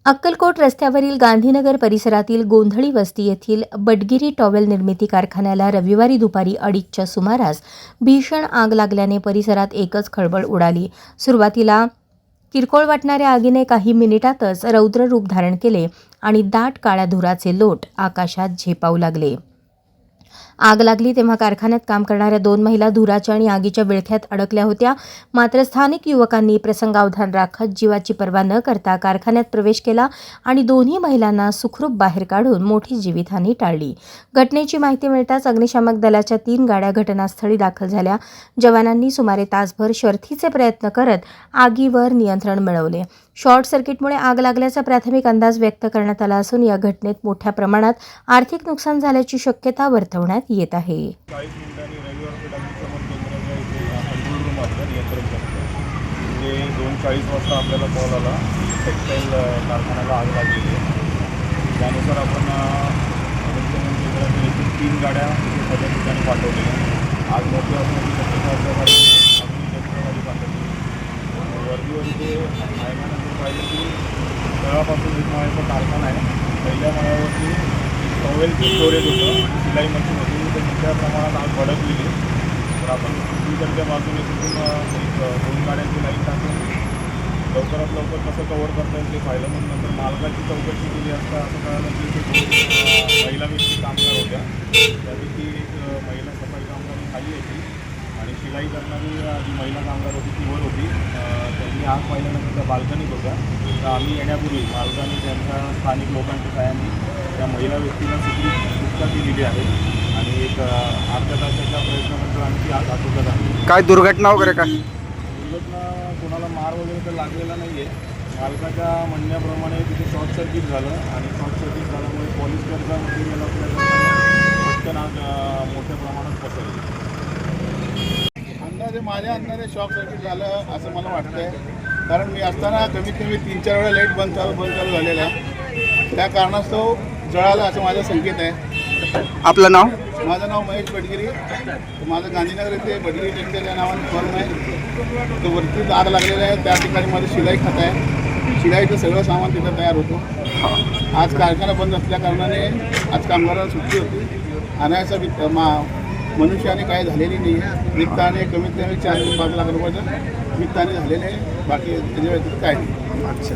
अक्कलकोट रस्त्यावरील गांधीनगर परिसरातील गोंधळी वस्ती येथील बटगिरी टॉवेल निर्मिती कारखान्याला रविवारी दुपारी 2:30च्या सुमारास भीषण आग लागल्याने परिसरात एकच खळबळ उडाली। सुरुवातीला किरकोळ वाटणाऱ्या आगीने काही मिनिटातच रौद्र रूप धारण केले आणि दाट काळ्या धुराचे लोट आकाशात झेपावू लागले। आग लागली तेव्हा कारखान्यात काम करणाऱ्या 2 महिला धुराच्या आणि आगीच्या विळख्यात अडकल्या होत्या। मात्र स्थानिक युवकांनी प्रसंगावधान राखत जीवाची पर्वा न करता कारखान्यात प्रवेश केला आणि दोन्ही महिलांना सुखरूप बाहेर काढून मोठी जीवितहानी टाळली। घटनेची माहिती मिळताच अग्निशामक दलाच्या 3 गाड्या घटनास्थळी दाखल झाल्या। जवानांनी सुमारे तासभर शर्थीचे प्रयत्न करत आगीवर नियंत्रण मिळवले। शॉर्ट सर्किटमुळे आग लागल्याचा प्राथमिक अंदाज व्यक्त करण्यात आला असून या घटनेत मोठ्या प्रमाणात आर्थिक नुकसान झाल्याची शक्यता वर्तवण्यात येत आहे। 40 मिनिटांनी रविवार पेठांचं केंद्राच्या इथे कंट्रोल रूम असतं नियंत्रण कक्ष जे 2:40 वाजता आपल्याला कॉल आला टेक्सटाईल कारखान्याला आग लागलेली आहे। त्यानुसार आपण केंद्राच्या इथे 3 गाड्या सगळ्या ठिकाणी पाठवलेल्या। आग मोठी असण्याची शक्यता असल्यामुळे अग्निशमन पाठवली। वरतीवर इथे आयमानंतर पाहिलं की तळापासून एक माळ्याचा कारखाना आहे। पहिल्या माळ्यावरती टॉवेलचं स्टोरेज होतं, सिलाई मशीन होती, तर मोठ्या प्रमाणात आग भडकलेली। तर आपण दुसरीकडच्या बाजूने तिथून 2 गाड्यांची लाईन टाकून लवकरात लवकर कसं कव्हर करता येईल ते पाहिलं। मग नंतर मालकाची चौकशी केली असता असं कळालं की इथे 2 महिला व्यक्ती कामगार होत्या। त्यापैकी एक महिला सफाई कामगार खाली होती आणि शिलाई करणारी जी महिला कामगार होती ती वर होती। त्यांनी आग पाहिल्यानंतर त्या बाल्कनीत होत्या। तर आम्ही येण्यापूर्वी मालकाने त्यांच्या स्थानिक लोकांच्या सहाय्याने त्या महिला व्यक्तीला सुटका केलेली आहे आणि एक अर्ध्या तासाच्या प्रयत्नानंतर आमची आग आटोक्यात आहे। काय दुर्घटना वगैरे काय? दुर्घटना कोणाला मार वगैरे तर लागलेला नाही आहे। मालकाच्या म्हणण्याप्रमाणे तिथे शॉर्ट सर्किट झालं आणि शॉर्ट सर्किट झाल्यामुळे पॉलिस्टरचा मटेरियल आपल्याला पटकन आग मोठ्या प्रमाणात पसरली। अंदाजे माझ्या अंदाजे शॉर्ट सर्किट झालं असं मला वाटतंय, कारण मी असताना कमीत कमी 3-4 वेळा लाईट बंद चालू झालेलं आहे। त्या कारणास्तव जळालं असं माझा संकेत आहे। आपलं नाव? माझं नाव महेश बटगिरी। माझं गांधीनगर येथे बटगिरी टेक्सटाईल या नावाने फर्म आहे। तो वरती आग लागलेला आहे, त्या ठिकाणी माझं शिलाई खातं आहे। शिलाईचं सगळं सामान तिथं तयार होतं। आज कारखाना बंद असल्या कारणाने आज कामगारांना सुट्टी होती। आणायचा मनुष्याने काही झालेली नाही आहे। निमित्ताने कमीत कमी 4 ते 5 लाख रुपयाचं निमित्ताने झालेले आहे, बाकी त्याच्या व्यतिरिक्त काय नाही। अच्छा।